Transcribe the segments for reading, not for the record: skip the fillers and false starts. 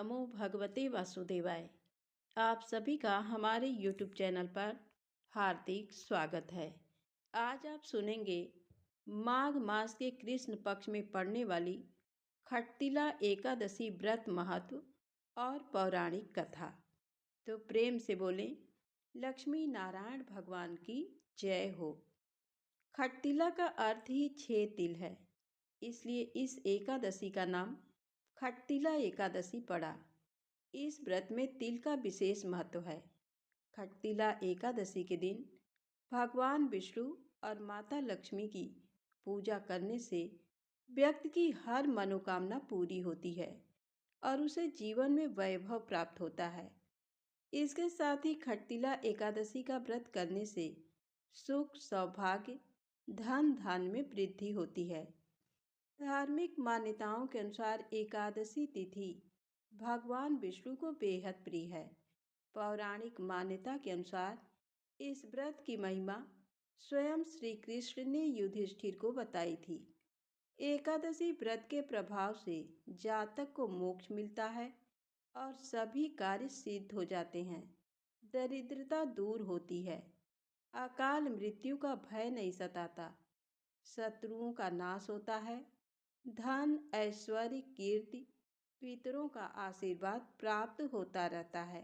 नमो भगवते वासुदेवाय। आप सभी का हमारे YouTube चैनल पर हार्दिक स्वागत है। आज आप सुनेंगे माघ मास के कृष्ण पक्ष में पड़ने वाली खट्टिला एकादशी व्रत महत्व और पौराणिक कथा। तो प्रेम से बोलें, लक्ष्मी नारायण भगवान की जय हो। खट्टिला का अर्थ ही 6 तिल है, इसलिए इस एकादशी का नाम खट्टिला एकादशी पड़ा। इस व्रत में तिल का विशेष महत्व है। खट्टिला एकादशी के दिन भगवान विष्णु और माता लक्ष्मी की पूजा करने से व्यक्ति की हर मनोकामना पूरी होती है और उसे जीवन में वैभव प्राप्त होता है। इसके साथ ही खट्टिला एकादशी का व्रत करने से सुख, सौभाग्य, धन धान्य में वृद्धि होती है। धार्मिक मान्यताओं के अनुसार एकादशी तिथि भगवान विष्णु को बेहद प्रिय है। पौराणिक मान्यता के अनुसार इस व्रत की महिमा स्वयं श्री कृष्ण ने युधिष्ठिर को बताई थी। एकादशी व्रत के प्रभाव से जातक को मोक्ष मिलता है और सभी कार्य सिद्ध हो जाते हैं। दरिद्रता दूर होती है, अकाल मृत्यु का भय नहीं सताता, शत्रुओं का नाश होता है, धन, ऐश्वर्य, कीर्ति, पितरों का आशीर्वाद प्राप्त होता रहता है।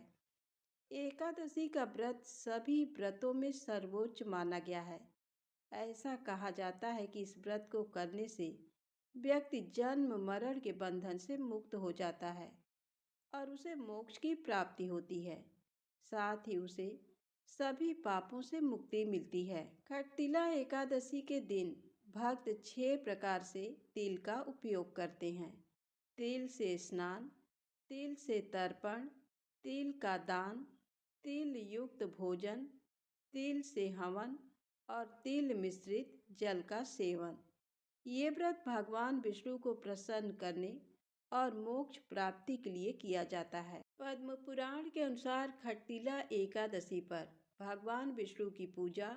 एकादशी का व्रत सभी व्रतों में सर्वोच्च माना गया है। ऐसा कहा जाता है कि इस व्रत को करने से व्यक्ति जन्म मरण के बंधन से मुक्त हो जाता है और उसे मोक्ष की प्राप्ति होती है। साथ ही उसे सभी पापों से मुक्ति मिलती है। खट्टिला एकादशी के दिन भक्त 6 प्रकार से तिल का उपयोग करते हैं। तिल से स्नान, तिल से तर्पण, तिल का दान, तिल युक्त भोजन, तिल से हवन और तिल मिश्रित जल का सेवन। ये व्रत भगवान विष्णु को प्रसन्न करने और मोक्ष प्राप्ति के लिए किया जाता है। पद्म पुराण के अनुसार खट्टिला एकादशी पर भगवान विष्णु की पूजा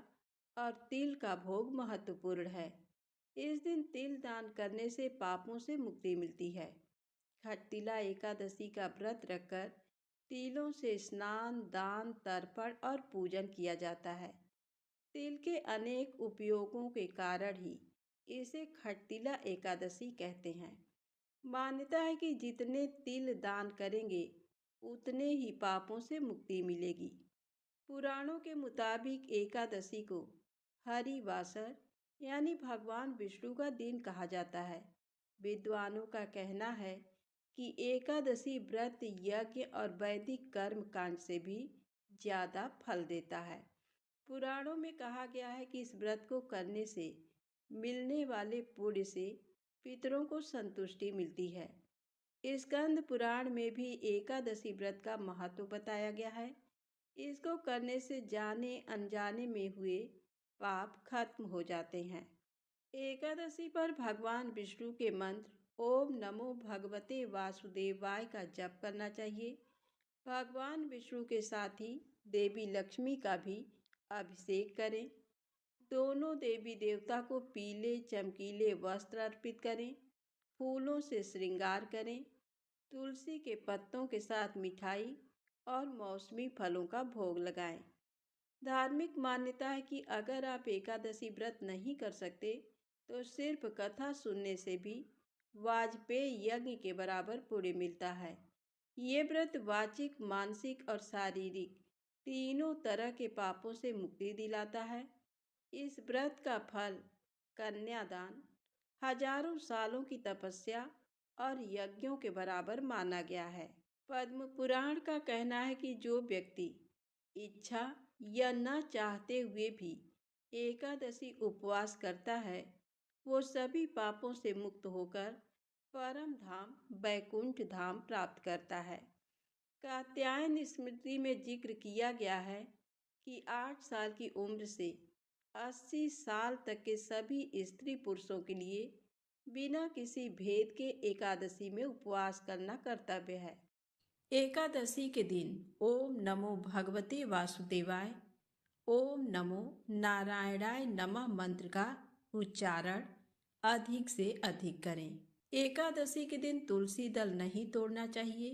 और तिल का भोग महत्वपूर्ण है। इस दिन तिल दान करने से पापों से मुक्ति मिलती है। खट्टिला एकादशी का व्रत रखकर तिलों से स्नान, दान, तर्पण और पूजन किया जाता है। तिल के अनेक उपयोगों के कारण ही इसे खट्टिला एकादशी कहते हैं। मान्यता है कि जितने तिल दान करेंगे उतने ही पापों से मुक्ति मिलेगी। पुराणों के मुताबिक एकादशी को हरिवासर यानी भगवान विष्णु का दिन कहा जाता है। विद्वानों का कहना है कि एकादशी व्रत यज्ञ और वैदिक कर्म कांड से भी ज्यादा फल देता है। पुराणों में कहा गया है कि इस व्रत को करने से मिलने वाले पुण्य से पितरों को संतुष्टि मिलती है। स्कंद पुराण में भी एकादशी व्रत का महत्व बताया गया है। इसको करने से जाने अनजाने में हुए पाप खत्म हो जाते हैं। एकादशी पर भगवान विष्णु के मंत्र ओम नमो भगवते वासुदेवाय का जप करना चाहिए। भगवान विष्णु के साथ ही देवी लक्ष्मी का भी अभिषेक करें। दोनों देवी देवता को पीले चमकीले वस्त्र अर्पित करें। फूलों से श्रृंगार करें। तुलसी के पत्तों के साथ मिठाई और मौसमी फलों का भोग लगाएं। धार्मिक मान्यता है कि अगर आप एकादशी व्रत नहीं कर सकते तो सिर्फ कथा सुनने से भी वाजपेय यज्ञ के बराबर पुण्य मिलता है। ये व्रत वाचिक, मानसिक और शारीरिक तीनों तरह के पापों से मुक्ति दिलाता है। इस व्रत का फल कन्यादान, हजारों सालों की तपस्या और यज्ञों के बराबर माना गया है। पद्म पुराण का कहना है कि जो व्यक्ति इच्छा या न चाहते हुए भी एकादशी उपवास करता है वो सभी पापों से मुक्त होकर परम धाम वैकुंठ धाम प्राप्त करता है। कात्यायन स्मृति में जिक्र किया गया है कि 8 साल की उम्र से 80 साल तक के सभी स्त्री पुरुषों के लिए बिना किसी भेद के एकादशी में उपवास करना कर्तव्य है। एकादशी के दिन ओम नमो भगवते वासुदेवाय, ओम नमो नारायणाय नमः मंत्र का उच्चारण अधिक से अधिक करें। एकादशी के दिन तुलसी दल नहीं तोड़ना चाहिए।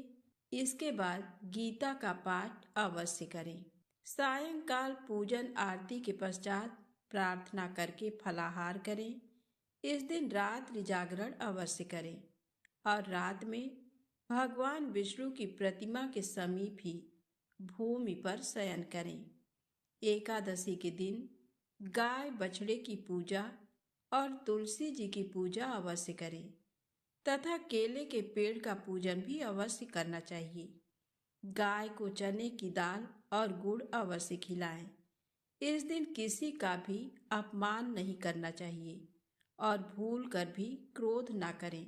इसके बाद गीता का पाठ अवश्य करें। सायंकाल पूजन आरती के पश्चात प्रार्थना करके फलाहार करें। इस दिन रात्रि जागरण अवश्य करें और रात में भगवान विष्णु की प्रतिमा के समीप ही भूमि पर शयन करें। एकादशी के दिन गाय बछड़े की पूजा और तुलसी जी की पूजा अवश्य करें तथा केले के पेड़ का पूजन भी अवश्य करना चाहिए। गाय को चने की दाल और गुड़ अवश्य खिलाएं। इस दिन किसी का भी अपमान नहीं करना चाहिए और भूल कर भी क्रोध ना करें।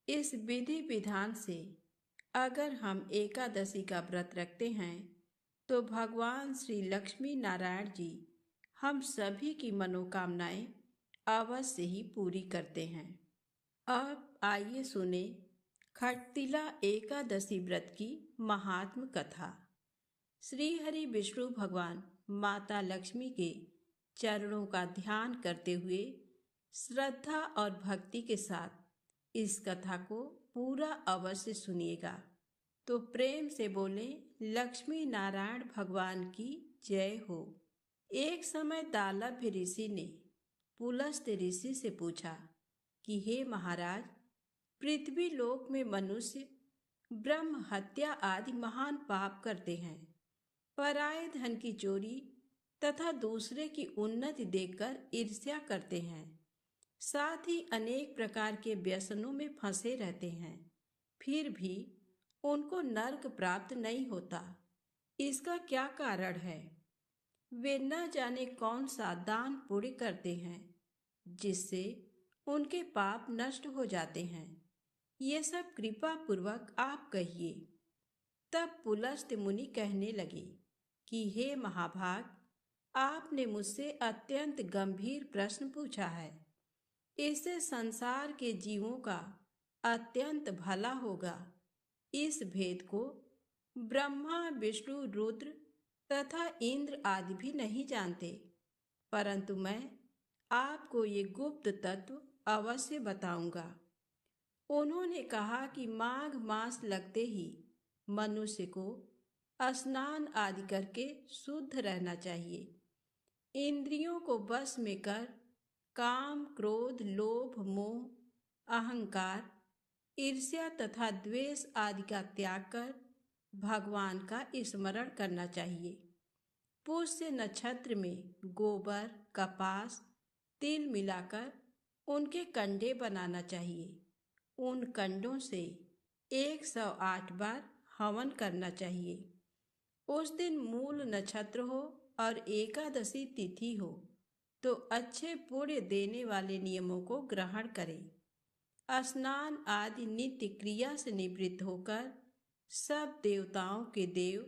इस विधि विधान से अगर हम एकादशी का व्रत रखते हैं तो भगवान श्री लक्ष्मी नारायण जी हम सभी की मनोकामनाएं अवश्य ही पूरी करते हैं। अब आइए सुने खटतिला एकादशी व्रत की महात्म कथा। श्री हरि विष्णु भगवान माता लक्ष्मी के चरणों का ध्यान करते हुए श्रद्धा और भक्ति के साथ इस कथा को पूरा अवश्य सुनिएगा। तो प्रेम से बोले लक्ष्मी नारायण भगवान की जय हो। एक समय दालभ्य ऋषि ने पुलस्त ऋषि से पूछा कि हे महाराज, पृथ्वी लोक में मनुष्य ब्रह्म हत्या आदि महान पाप करते हैं, पराये धन की चोरी तथा दूसरे की उन्नति देखकर ईर्ष्या करते हैं, साथ ही अनेक प्रकार के व्यसनों में फंसे रहते हैं, फिर भी उनको नरक प्राप्त नहीं होता। इसका क्या कारण है? वे न जाने कौन सा दान पुण्य करते हैं जिससे उनके पाप नष्ट हो जाते हैं। ये सब कृपा पूर्वक आप कहिए। तब पुलस्त मुनि कहने लगे कि हे महाभाग, आपने मुझसे अत्यंत गंभीर प्रश्न पूछा है। इससे संसार के जीवों का अत्यंत भला होगा। इस भेद को ब्रह्मा विष्णु रुद्र तथा इंद्र आदि भी नहीं जानते, परंतु मैं आपको ये गुप्त तत्व अवश्य बताऊंगा। उन्होंने कहा कि माघ मास लगते ही मनुष्य को स्नान आदि करके शुद्ध रहना चाहिए। इंद्रियों को वश में कर काम, क्रोध, लोभ, मोह, अहंकार, ईर्ष्या तथा द्वेष आदि का त्याग कर भगवान का स्मरण करना चाहिए। पुष्य नक्षत्र में गोबर, कपास, तिल मिलाकर उनके कंडे बनाना चाहिए। उन कंडों से 108 बार हवन करना चाहिए। उस दिन मूल नक्षत्र हो और एकादशी तिथि हो तो अच्छे पुण्य देने वाले नियमों को ग्रहण करें। स्नान आदि नित्य क्रिया से निवृत्त होकर सब देवताओं के देव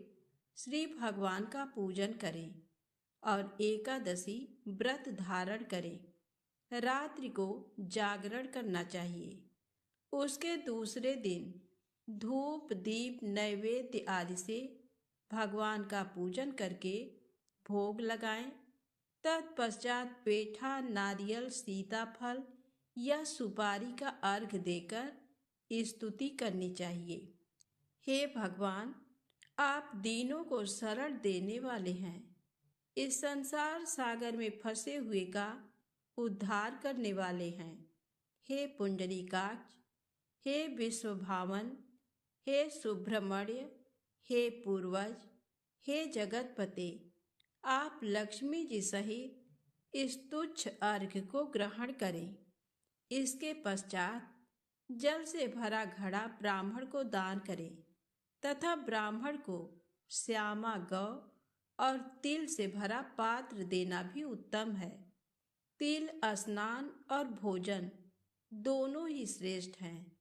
श्री भगवान का पूजन करें और एकादशी व्रत धारण करें। रात्रि को जागरण करना चाहिए। उसके दूसरे दिन धूप, दीप, नैवेद्य आदि से भगवान का पूजन करके भोग लगाएं। तत्पश्चात पेठा, नारियल, सीताफल या सुपारी का अर्घ देकर स्तुति करनी चाहिए। हे भगवान, आप दीनों को शरण देने वाले हैं। इस संसार सागर में फंसे हुए का उद्धार करने वाले हैं। हे पुंडरीकाक्ष, हे विश्वभावन, हे सुब्रह्मण्य, हे पूर्वज, हे जगतपते, आप लक्ष्मी जी सहित इस तुच्छ अर्घ्य को ग्रहण करें। इसके पश्चात जल से भरा घड़ा ब्राह्मण को दान करें तथा ब्राह्मण को श्यामा गौ और तिल से भरा पात्र देना भी उत्तम है। तिल, स्नान और भोजन दोनों ही श्रेष्ठ हैं।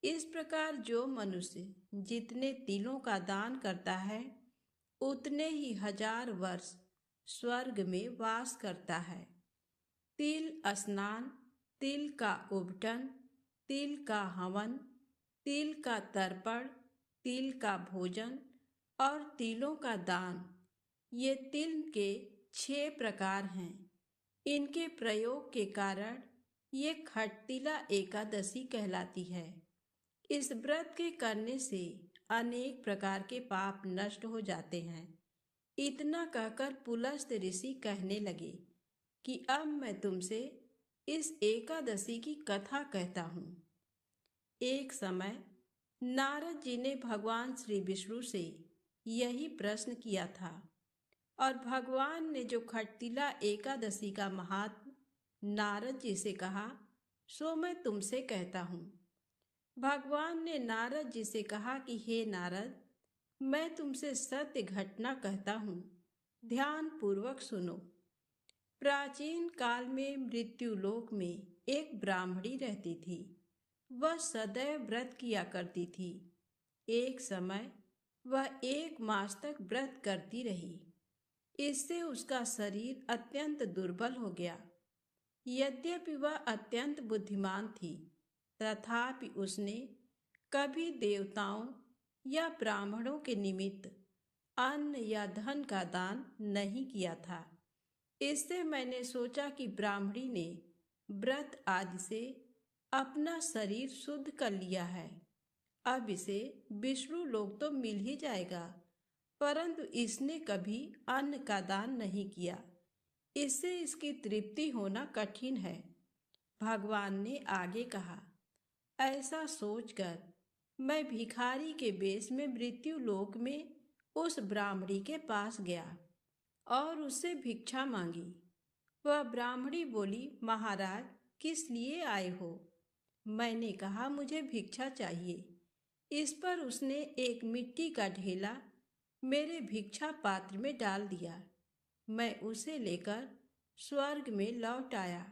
इस प्रकार जो मनुष्य जितने तिलों का दान करता है उतने ही 1000 वर्ष स्वर्ग में वास करता है। तिल स्नान, तिल का उबटन, तिल का हवन, तिल का तर्पण, तिल का भोजन और तिलों का दान, ये तिल के 6 प्रकार हैं। इनके प्रयोग के कारण ये खटतिला एकादशी कहलाती है। इस व्रत के करने से अनेक प्रकार के पाप नष्ट हो जाते हैं। इतना कहकर पुलस्त ऋषि कहने लगे कि अब मैं तुमसे इस एकादशी की कथा कहता हूँ। एक समय नारद जी ने भगवान श्री विष्णु से यही प्रश्न किया था और भगवान ने जो खट्टिला एकादशी का महात्म नारद जी से कहा सो मैं तुमसे कहता हूँ। भगवान ने नारद जी से कहा कि हे नारद, मैं तुमसे सत्य घटना कहता हूँ, ध्यान पूर्वक सुनो। प्राचीन काल में मृत्युलोक में एक ब्राह्मणी रहती थी। वह सदैव व्रत किया करती थी। एक समय वह 1 मास तक व्रत करती रही। इससे उसका शरीर अत्यंत दुर्बल हो गया। यद्यपि वह अत्यंत बुद्धिमान थी, तथापि उसने कभी देवताओं या ब्राह्मणों के निमित्त अन्न या धन का दान नहीं किया था। इससे मैंने सोचा कि ब्राह्मणी ने व्रत आदि से अपना शरीर शुद्ध कर लिया है। अब इसे विष्णु लोक तो मिल ही जाएगा, परंतु इसने कभी अन्न का दान नहीं किया। इससे इसकी तृप्ति होना कठिन है। भगवान ने आगे कहा, ऐसा सोचकर मैं भिखारी के वेश में मृत्यु लोक में उस ब्राह्मणी के पास गया और उससे भिक्षा मांगी। वह ब्राह्मणी बोली, महाराज, किस लिए आए हो? मैंने कहा, मुझे भिक्षा चाहिए। इस पर उसने एक मिट्टी का ढेला मेरे भिक्षा पात्र में डाल दिया। मैं उसे लेकर स्वर्ग में लौट आया।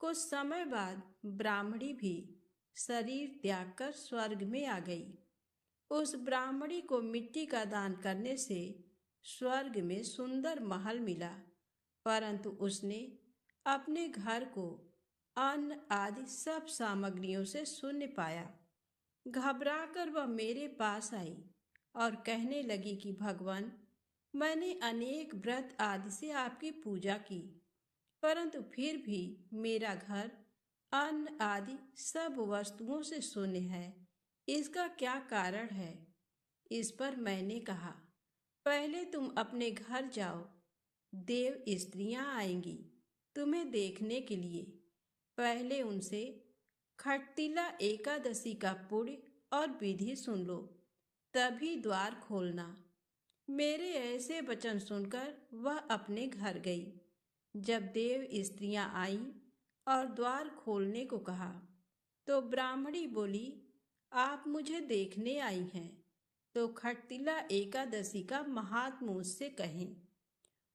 कुछ समय बाद ब्राह्मणी भी शरीर त्याग कर स्वर्ग में आ गई। उस ब्राह्मणी को मिट्टी का दान करने से स्वर्ग में सुंदर महल मिला, परंतु उसने अपने घर को अन्न आदि सब सामग्रियों से शून्य पाया। घबराकर वह मेरे पास आई और कहने लगी कि भगवान, मैंने अनेक व्रत आदि से आपकी पूजा की, परंतु फिर भी मेरा घर अन्न आदि सब वस्तुओं से शून्य है। इसका क्या कारण है? इस पर मैंने कहा, पहले तुम अपने घर जाओ, देव स्त्रियां आएंगी तुम्हें देखने के लिए। पहले उनसे खट्टिला एकादशी का पुण्य और विधि सुन लो, तभी द्वार खोलना। मेरे ऐसे वचन सुनकर वह अपने घर गई। जब देव स्त्रियां आईं और द्वार खोलने को कहा, तो ब्राह्मणी बोली, आप मुझे देखने आई हैं, तो खट्टिला एकादशी का महात्म्य मुझसे कहें।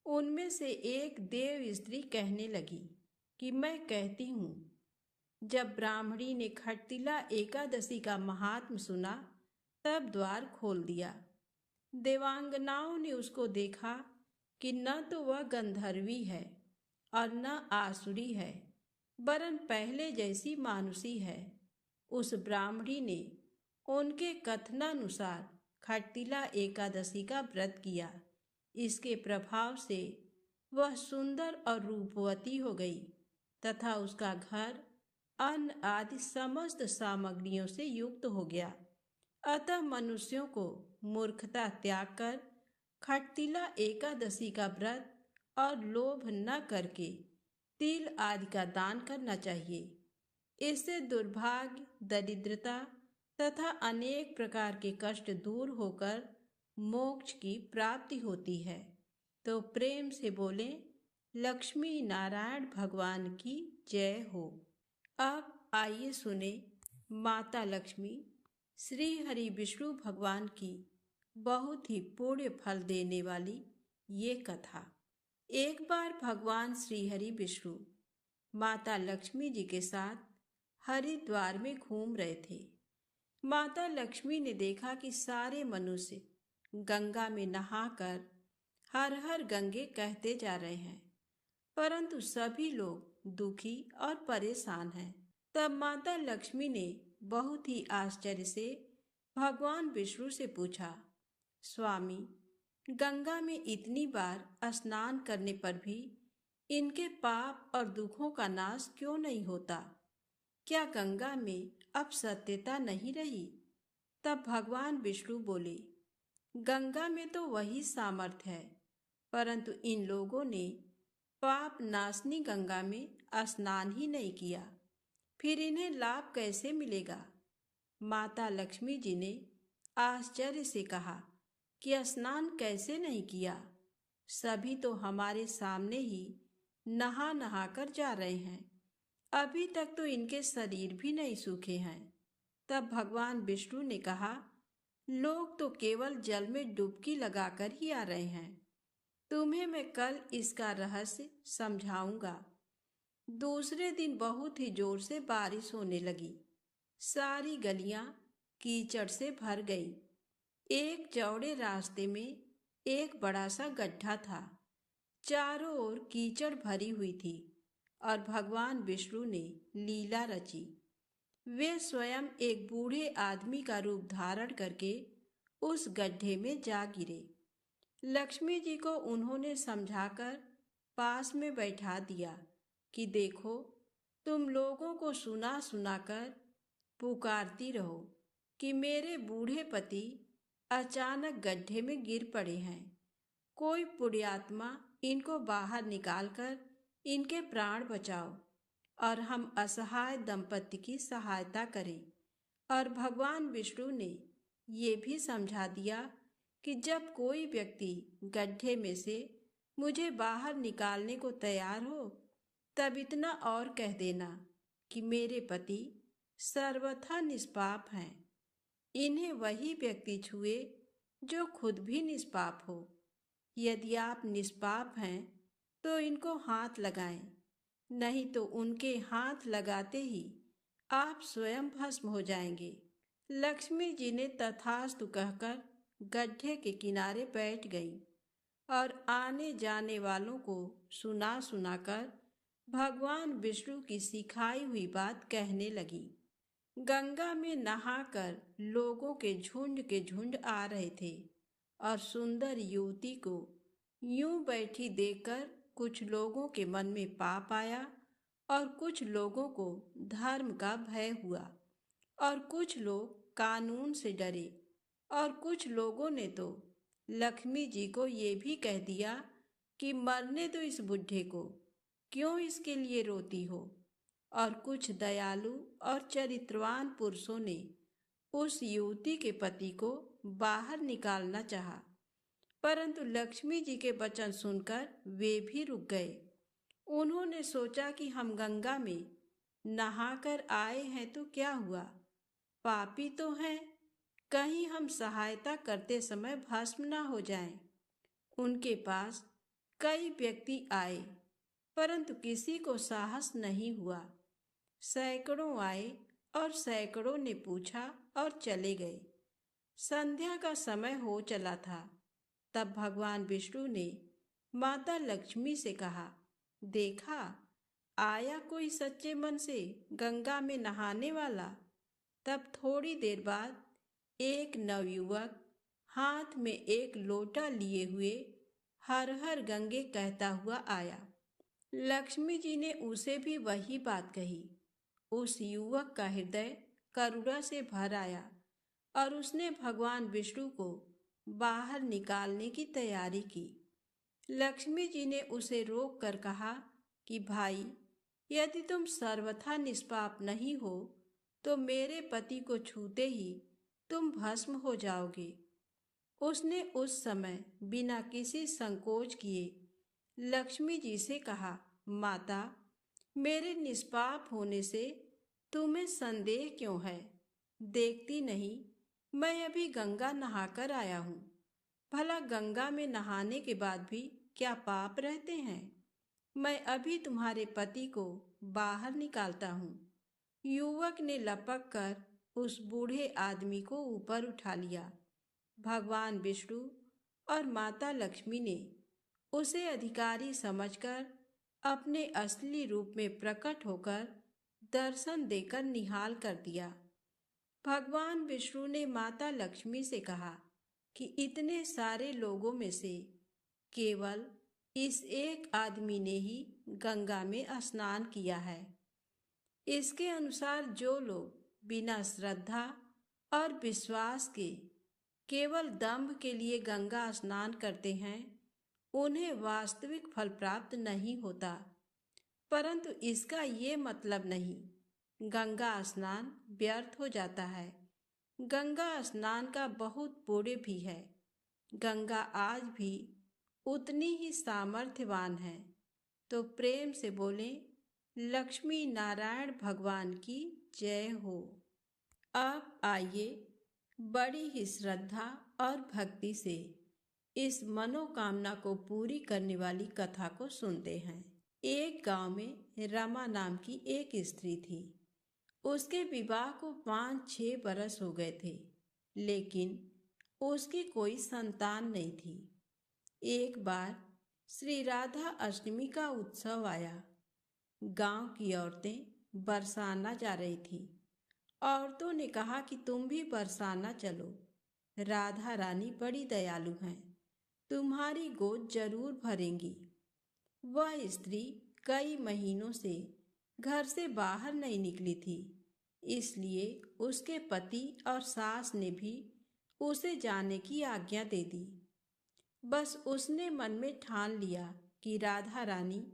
उनमें से एक देव स्त्री कहने लगी कि मैं कहती हूँ। जब ब्राह्मणी ने खट्टिला एकादशी का महात्म्य सुना, तब द्वार खोल दिया। देवांगनाओं ने उसको देखा कि न तो वह गंधर्वी है और न आसुरी है, वरन पहले जैसी मानुषी है। उस ब्राह्मणी ने उनके कथनानुसार खट्टिला एकादशी का व्रत किया। इसके प्रभाव से वह सुंदर और रूपवती हो गई तथा उसका घर अन्न आदि समस्त सामग्रियों से युक्त हो गया। अतः मनुष्यों को मूर्खता त्याग कर खट्टिला एकादशी का व्रत और लोभ न करके तिल आदि का दान करना चाहिए। इससे दुर्भाग्य, दरिद्रता तथा अनेक प्रकार के कष्ट दूर होकर मोक्ष की प्राप्ति होती है। तो प्रेम से बोले, लक्ष्मी नारायण भगवान की जय हो। अब आइए सुने माता लक्ष्मी श्री हरि विष्णु भगवान की बहुत ही पुण्य फल देने वाली ये कथा। एक बार भगवान श्री हरि विष्णु माता लक्ष्मी जी के साथ हरिद्वार में घूम रहे थे। माता लक्ष्मी ने देखा कि सारे मनुष्य गंगा में नहाकर हर हर गंगे कहते जा रहे हैं, परंतु सभी लोग दुखी और परेशान हैं। तब माता लक्ष्मी ने बहुत ही आश्चर्य से भगवान विष्णु से पूछा, स्वामी, गंगा में इतनी बार स्नान करने पर भी इनके पाप और दुखों का नाश क्यों नहीं होता? क्या गंगा में अब सत्यता नहीं रही? तब भगवान विष्णु बोले, गंगा में तो वही सामर्थ्य है, परंतु इन लोगों ने पाप नाशनी गंगा में स्नान ही नहीं किया, फिर इन्हें लाभ कैसे मिलेगा। माता लक्ष्मी जी ने आश्चर्य से कहा कि स्नान कैसे नहीं किया, सभी तो हमारे सामने ही नहा नहा कर जा रहे हैं, अभी तक तो इनके शरीर भी नहीं सूखे हैं। तब भगवान विष्णु ने कहा, लोग तो केवल जल में डुबकी लगाकर ही आ रहे हैं, तुम्हें मैं कल इसका रहस्य समझाऊंगा। दूसरे दिन बहुत ही जोर से बारिश होने लगी, सारी गलियां कीचड़ से भर गई। एक चौड़े रास्ते में एक बड़ा सा गड्ढा था, चारों ओर कीचड़ भरी हुई थी और भगवान विष्णु ने लीला रची। वे स्वयं एक बूढ़े आदमी का रूप धारण करके उस गड्ढे में जा गिरे। लक्ष्मी जी को उन्होंने समझाकर पास में बैठा दिया कि देखो, तुम लोगों को सुना सुनाकर पुकारती रहो कि मेरे बूढ़े पति अचानक गड्ढे में गिर पड़े हैं, कोई पुण्यात्मा इनको बाहर निकालकर इनके प्राण बचाओ और हम असहाय दंपति की सहायता करें। और भगवान विष्णु ने ये भी समझा दिया कि जब कोई व्यक्ति गड्ढे में से मुझे बाहर निकालने को तैयार हो, तब इतना और कह देना कि मेरे पति सर्वथा निष्पाप हैं। इन्हें वही व्यक्ति छुए जो खुद भी निष्पाप हो। यदि आप निष्पाप हैं तो इनको हाथ लगाएं, नहीं तो उनके हाथ लगाते ही आप स्वयं भस्म हो जाएंगे। लक्ष्मी जी ने तथास्तु कहकर गड्ढे के किनारे बैठ गई और आने जाने वालों को सुना सुनाकर भगवान विष्णु की सिखाई हुई बात कहने लगी। गंगा में नहाकर लोगों के झुंड आ रहे थे और सुंदर युवती को यूं बैठी देखकर कुछ लोगों के मन में पाप आया और कुछ लोगों को धर्म का भय हुआ और कुछ लोग कानून से डरे और कुछ लोगों ने तो लक्ष्मी जी को ये भी कह दिया कि मरने दो इस बुढ़े को, क्यों इसके लिए रोती हो। और कुछ दयालु और चरित्रवान पुरुषों ने उस युवती के पति को बाहर निकालना चाहा, परंतु लक्ष्मी जी के वचन सुनकर वे भी रुक गए। उन्होंने सोचा कि हम गंगा में नहाकर आए हैं तो क्या हुआ, पापी तो हैं, कहीं हम सहायता करते समय भस्म न हो जाएं। उनके पास कई व्यक्ति आए, परंतु किसी को साहस नहीं हुआ। सैकड़ों आए और सैकड़ों ने पूछा और चले गए। संध्या का समय हो चला था। तब भगवान विष्णु ने माता लक्ष्मी से कहा, देखा, आया कोई सच्चे मन से गंगा में नहाने वाला। तब थोड़ी देर बाद एक नवयुवक हाथ में एक लोटा लिए हुए हर हर गंगे कहता हुआ आया। लक्ष्मी जी ने उसे भी वही बात कही। उस युवक का हृदय करुणा से भर आया और उसने भगवान विष्णु को बाहर निकालने की तैयारी की। लक्ष्मी जी ने उसे रोक कर कहा कि भाई, यदि तुम सर्वथा निष्पाप नहीं हो तो मेरे पति को छूते ही तुम भस्म हो जाओगे। उसने उस समय बिना किसी संकोच किए लक्ष्मी जी से कहा, माता, मेरे निष्पाप होने से तुम्हें संदेह क्यों है? देखती नहीं, मैं अभी गंगा नहाकर आया हूँ। भला गंगा में नहाने के बाद भी क्या पाप रहते हैं? मैं अभी तुम्हारे पति को बाहर निकालता हूँ। युवक ने लपक कर उस बूढ़े आदमी को ऊपर उठा लिया। भगवान विष्णु और माता लक्ष्मी ने उसे अधिकारी समझकर अपने असली रूप में प्रकट होकर दर्शन देकर निहाल कर दिया। भगवान विष्णु ने माता लक्ष्मी से कहा कि इतने सारे लोगों में से केवल इस एक आदमी ने ही गंगा में स्नान किया है। इसके अनुसार जो लोग बिना श्रद्धा और विश्वास के केवल दंभ के लिए गंगा स्नान करते हैं, उन्हें वास्तविक फल प्राप्त नहीं होता। परंतु इसका ये मतलब नहीं गंगा स्नान व्यर्थ हो जाता है। गंगा स्नान का बहुत पुण्य भी है। गंगा आज भी उतनी ही सामर्थ्यवान है। तो प्रेम से बोलें, लक्ष्मी नारायण भगवान की जय हो। अब आइए बड़ी ही श्रद्धा और भक्ति से इस मनोकामना को पूरी करने वाली कथा को सुनते हैं। एक गांव में रमा नाम की एक स्त्री थी। उसके विवाह को 5-6 बरस हो गए थे, लेकिन उसकी कोई संतान नहीं थी। एक बार श्री राधा अष्टमी का उत्सव आया। गांव की औरतें बरसाना जा रही थी। औरतों ने कहा कि तुम भी बरसाना चलो। राधा रानी बड़ी दयालु हैं, तुम्हारी गोद जरूर भरेंगी। वह स्त्री कई महीनों से घर से बाहर नहीं निकली थी, इसलिए उसके पति और सास ने भी उसे जाने की आज्ञा दे दी। बस उसने मन में ठान लिया कि राधा रानी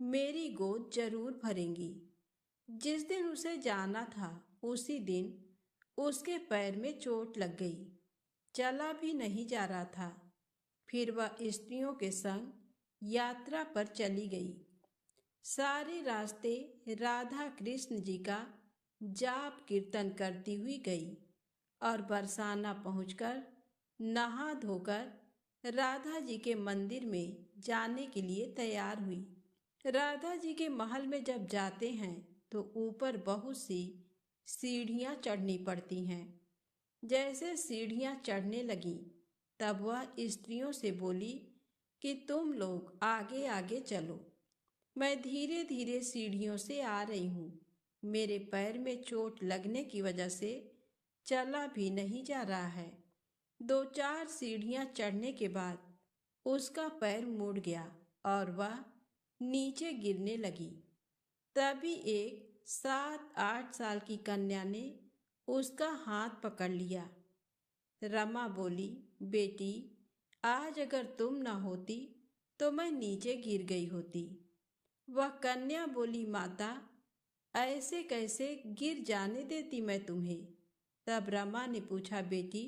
मेरी गोद जरूर भरेंगी। जिस दिन उसे जाना था, उसी दिन उसके पैर में चोट लग गई। चला भी नहीं जा रहा था। फिर वह स्त्रियों के संग यात्रा पर चली गई। सारे रास्ते राधा कृष्ण जी का जाप कीर्तन करती हुई गई और बरसाना पहुंचकर नहा धोकर राधा जी के मंदिर में जाने के लिए तैयार हुई। राधा जी के महल में जब जाते हैं तो ऊपर बहुत सी सीढ़ियां चढ़नी पड़ती हैं। जैसे सीढ़ियां चढ़ने लगी, तब वह स्त्रियों से बोली कि तुम लोग आगे आगे चलो, मैं धीरे धीरे सीढ़ियों से आ रही हूँ। मेरे पैर में चोट लगने की वजह से चला भी नहीं जा रहा है। 2-4 सीढ़ियाँ चढ़ने के बाद उसका पैर मुड़ गया और वह नीचे गिरने लगी। तभी एक 7-8 साल की कन्या ने उसका हाथ पकड़ लिया। रमा बोली, बेटी, आज अगर तुम न होती तो मैं नीचे गिर गई होती। वह कन्या बोली, माता, ऐसे कैसे गिर जाने देती मैं तुम्हें। तब रमा ने पूछा, बेटी,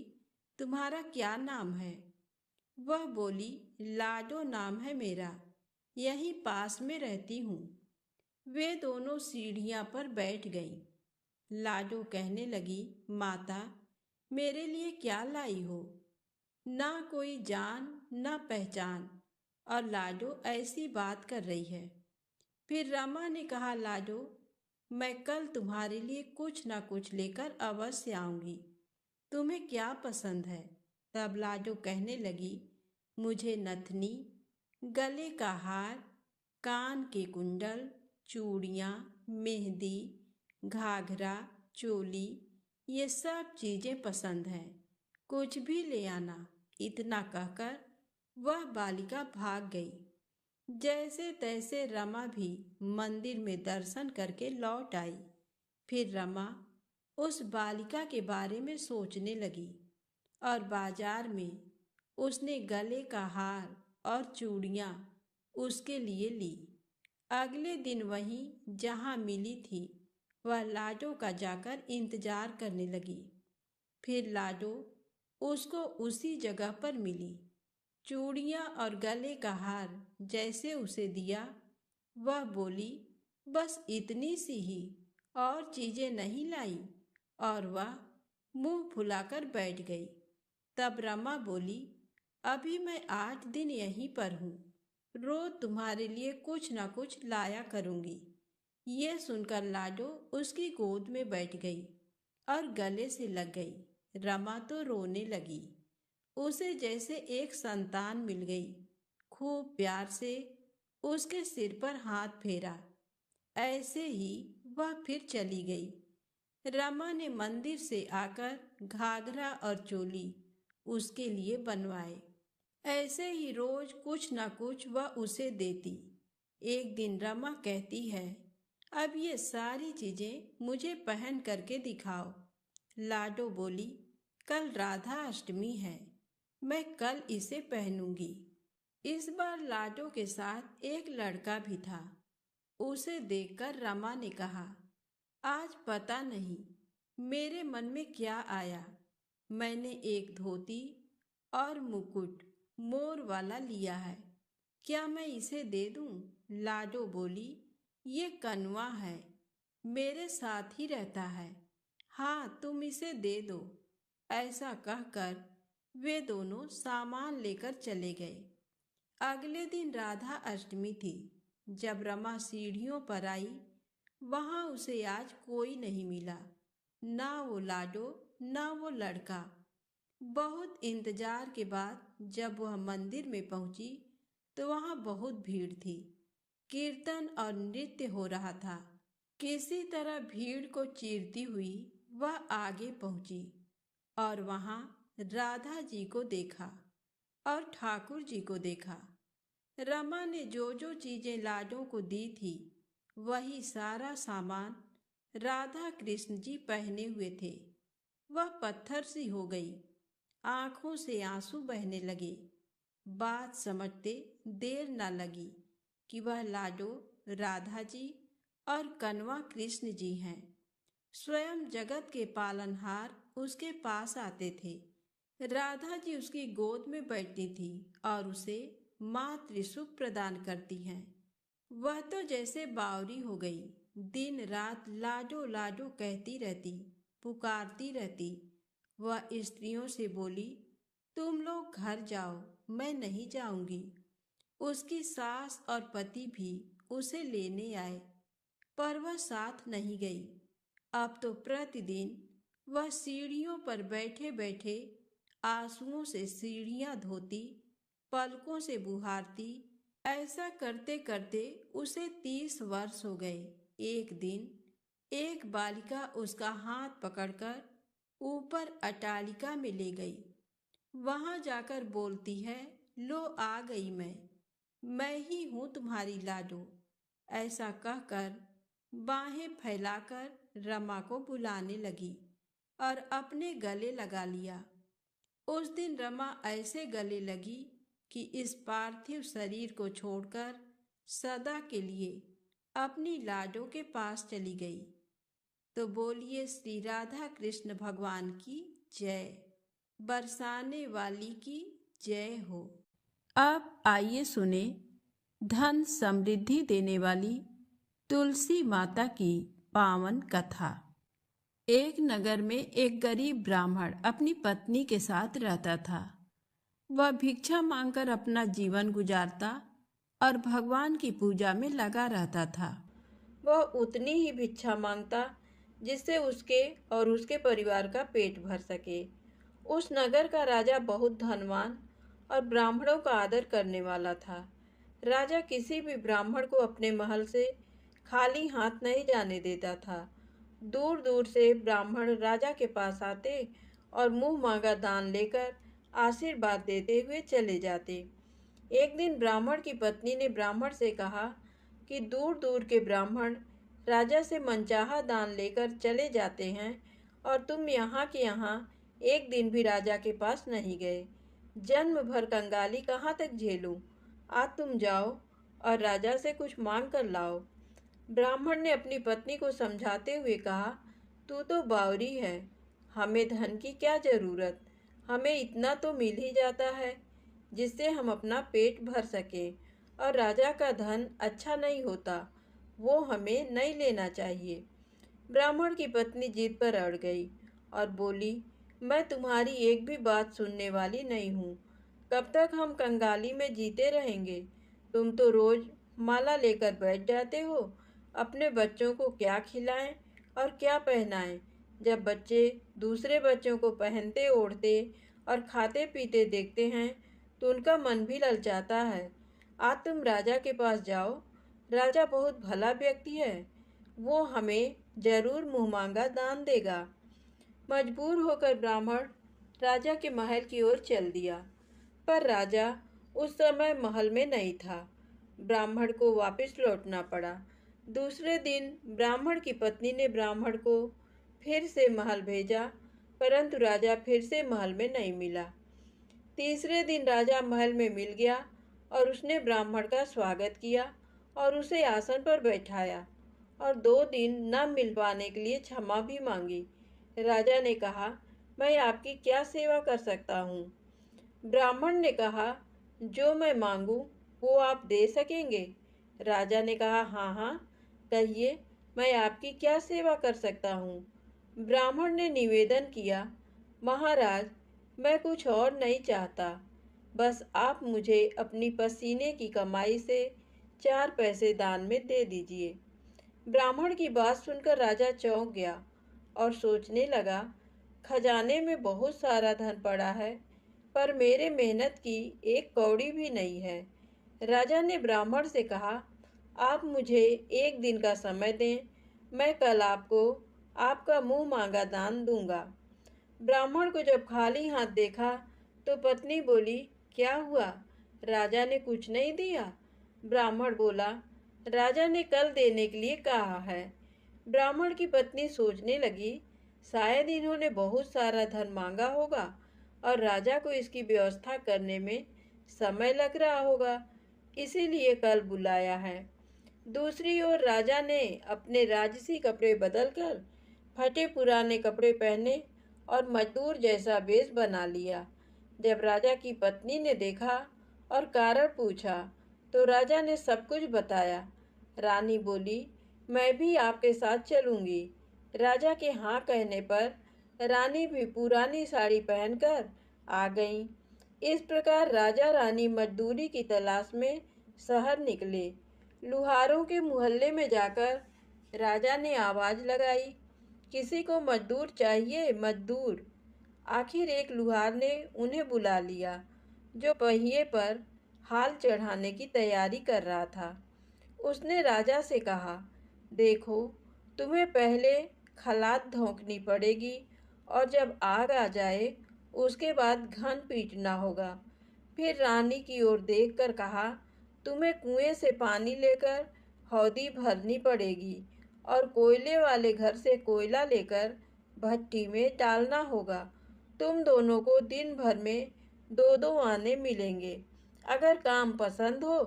तुम्हारा क्या नाम है? वह बोली, लाडो नाम है मेरा, यहीं पास में रहती हूँ। वे दोनों सीढ़ियाँ पर बैठ गईं। लाडो कहने लगी, माता, मेरे लिए क्या लाई हो? ना कोई जान ना पहचान, और लाडो ऐसी बात कर रही है। फिर रमा ने कहा, लाडो, मैं कल तुम्हारे लिए कुछ ना कुछ लेकर अवश्य आऊंगी। तुम्हें क्या पसंद है? तब लाडो कहने लगी, मुझे नथनी, गले का हार, कान के कुंडल, चूड़ियाँ, मेहंदी, घाघरा, चोली, ये सब चीज़ें पसंद हैं। कुछ भी ले आना। इतना कहकर वह बालिका भाग गई। जैसे तैसे रमा भी मंदिर में दर्शन करके लौट आई। फिर रमा उस बालिका के बारे में सोचने लगी और बाजार में उसने गले का हार और चूड़ियाँ उसके लिए ली। अगले दिन वहीं जहाँ मिली थी, वह लाडो का जाकर इंतजार करने लगी। फिर लाडो उसको उसी जगह पर मिली। चूड़ियाँ और गले का हार जैसे उसे दिया, वह बोली, बस इतनी सी ही, और चीजें नहीं लाई, और वह मुंह फुलाकर बैठ गई। तब रमा बोली, अभी मैं 8 दिन यहीं पर हूँ, रोज तुम्हारे लिए कुछ ना कुछ लाया करूँगी। ये सुनकर लाडो उसकी गोद में बैठ गई और गले से लग गई। रमा तो रोने लगी। उसे जैसे एक संतान मिल गई। खूब प्यार से उसके सिर पर हाथ फेरा। ऐसे ही वह फिर चली गई। रमा ने मंदिर से आकर घाघरा और चोली उसके लिए बनवाए। ऐसे ही रोज कुछ न कुछ वह उसे देती। एक दिन रमा कहती है, अब ये सारी चीजें मुझे पहन करके दिखाओ। लाडो बोली, कल राधा अष्टमी है, मैं कल इसे पहनूंगी। इस बार लाडो के साथ एक लड़का भी था। उसे देखकर रमा ने कहा, आज पता नहीं मेरे मन में क्या आया, मैंने एक धोती और मुकुट मोर वाला लिया है, क्या मैं इसे दे दूं? लाडो बोली, ये कनवा है, मेरे साथ ही रहता है, हाँ तुम इसे दे दो। ऐसा कहकर वे दोनों सामान लेकर चले गए। अगले दिन राधा अष्टमी थी। जब रमा सीढ़ियों पर आई, वहां उसे आज कोई नहीं मिला, ना वो लाडो ना वो लड़का। बहुत इंतजार के बाद जब वह मंदिर में पहुंची तो वहां बहुत भीड़ थी। कीर्तन और नृत्य हो रहा था। किसी तरह भीड़ को चीरती हुई वह आगे पहुंची और वहां राधा जी को देखा और ठाकुर जी को देखा। रमा ने जो जो चीजें लाडो को दी थी, वही सारा सामान राधा कृष्ण जी पहने हुए थे। वह पत्थर सी हो गई, आंखों से आंसू बहने लगे। बात समझते देर न लगी कि वह लाडो राधा जी और कनवा कृष्ण जी हैं। स्वयं जगत के पालनहार उसके पास आते थे। राधा जी उसकी गोद में बैठती थी और उसे मातृ सुख प्रदान करती हैं। वह तो जैसे बावरी हो गई, दिन रात लाडो लाडो कहती रहती, पुकारती रहती। वह स्त्रियों से बोली, तुम लोग घर जाओ, मैं नहीं जाऊंगी। उसकी सास और पति भी उसे लेने आए, पर वह साथ नहीं गई। अब तो प्रतिदिन वह सीढ़ियों पर बैठे बैठे आंसुओं से सीढ़ियां धोती, पलकों से बुहारती। ऐसा करते करते उसे 30 वर्ष हो गए। एक दिन एक बालिका उसका हाथ पकड़कर ऊपर अटालिका में ले गई। वहां जाकर बोलती है, लो आ गई मैं ही हूं तुम्हारी लाडो। ऐसा कहकर बाहें फैलाकर रमा को बुलाने लगी और अपने गले लगा लिया। उस दिन रमा ऐसे गले लगी कि इस पार्थिव शरीर को छोड़कर सदा के लिए अपनी लाडो के पास चली गई। तो बोलिए श्री राधा कृष्ण भगवान की जय, बरसाने वाली की जय हो। अब आइए सुने धन समृद्धि देने वाली तुलसी माता की पावन कथा। एक नगर में एक गरीब ब्राह्मण अपनी पत्नी के साथ रहता था। वह भिक्षा मांगकर अपना जीवन गुजारता और भगवान की पूजा में लगा रहता था। वह उतनी ही भिक्षा मांगता जिससे उसके और उसके परिवार का पेट भर सके। उस नगर का राजा बहुत धनवान और ब्राह्मणों का आदर करने वाला था। राजा किसी भी ब्राह्मण को अपने महल से खाली हाथ नहीं जाने देता था। दूर दूर से ब्राह्मण राजा के पास आते और मुंह मांगा दान लेकर आशीर्वाद देते हुए चले जाते। एक दिन ब्राह्मण की पत्नी ने ब्राह्मण से कहा कि दूर दूर के ब्राह्मण राजा से मनचाहा दान लेकर चले जाते हैं और तुम यहाँ के यहाँ एक दिन भी राजा के पास नहीं गए। जन्म भर कंगाली कहाँ तक झेलूं? आज तुम जाओ और राजा से कुछ मांग कर लाओ। ब्राह्मण ने अपनी पत्नी को समझाते हुए कहा, तू तो बावरी है, हमें धन की क्या जरूरत, हमें इतना तो मिल ही जाता है जिससे हम अपना पेट भर सकें, और राजा का धन अच्छा नहीं होता, वो हमें नहीं लेना चाहिए। ब्राह्मण की पत्नी जिद पर अड़ गई और बोली, मैं तुम्हारी एक भी बात सुनने वाली नहीं हूँ। कब तक हम कंगाली में जीते रहेंगे? तुम तो रोज माला लेकर बैठ जाते हो। अपने बच्चों को क्या खिलाएं और क्या पहनाएं? जब बच्चे दूसरे बच्चों को पहनते ओढ़ते और खाते पीते देखते हैं तो उनका मन भी ललचाता है। आज तुम राजा के पास जाओ, राजा बहुत भला व्यक्ति है, वो हमें जरूर मुँह मांगा दान देगा। मजबूर होकर ब्राह्मण राजा के महल की ओर चल दिया, पर राजा उस समय महल में नहीं था। ब्राह्मण को वापस लौटना पड़ा। दूसरे दिन ब्राह्मण की पत्नी ने ब्राह्मण को फिर से महल भेजा परंतु राजा फिर से महल में नहीं मिला। तीसरे दिन राजा महल में मिल गया और उसने ब्राह्मण का स्वागत किया और उसे आसन पर बैठाया और 2 दिन न मिल पाने के लिए क्षमा भी मांगी। राजा ने कहा, मैं आपकी क्या सेवा कर सकता हूँ? ब्राह्मण ने कहा, जो मैं मांगू वो आप दे सकेंगे? राजा ने कहा, हाँ हाँ, कहिए, मैं आपकी क्या सेवा कर सकता हूँ? ब्राह्मण ने निवेदन किया, महाराज, मैं कुछ और नहीं चाहता, बस आप मुझे अपनी पसीने की कमाई से 4 पैसे दान में दे दीजिए। ब्राह्मण की बात सुनकर राजा चौंक गया और सोचने लगा, खजाने में बहुत सारा धन पड़ा है, पर मेरे मेहनत की 1 कौड़ी भी नहीं है। राजा ने ब्राह्मण से कहा, आप मुझे 1 दिन का समय दें, मैं कल आपको आपका मुंह मांगा दान दूंगा। ब्राह्मण को जब खाली हाथ देखा तो पत्नी बोली, क्या हुआ? राजा ने कुछ नहीं दिया? ब्राह्मण बोला, राजा ने कल देने के लिए कहा है। ब्राह्मण की पत्नी सोचने लगी, शायद इन्होंने बहुत सारा धन मांगा होगा और राजा को इसकी व्यवस्था करने में समय लग रहा होगा, इसीलिए कल बुलाया है। दूसरी ओर राजा ने अपने राजसी कपड़े बदलकर फटे पुराने कपड़े पहने और मजदूर जैसा वेश बना लिया। जब राजा की पत्नी ने देखा और कारण पूछा तो राजा ने सब कुछ बताया। रानी बोली, मैं भी आपके साथ चलूंगी। राजा के हाँ कहने पर रानी भी पुरानी साड़ी पहनकर आ गईं। इस प्रकार राजा रानी मजदूरी की तलाश में शहर निकले। लुहारों के मोहल्ले में जाकर राजा ने आवाज लगाई, किसी को मजदूर चाहिए, मजदूर। आखिर एक लुहार ने उन्हें बुला लिया, जो पहिए पर हाल चढ़ाने की तैयारी कर रहा था। उसने राजा से कहा, देखो, तुम्हें पहले खलात धोंकनी पड़ेगी और जब आग आ जाए उसके बाद घन पीटना होगा। फिर रानी की ओर देखकर कहा, तुम्हें कुएं से पानी लेकर हौदी भरनी पड़ेगी और कोयले वाले घर से कोयला लेकर भट्टी में डालना होगा। तुम दोनों को दिन भर में 2-2 आने मिलेंगे। अगर काम पसंद हो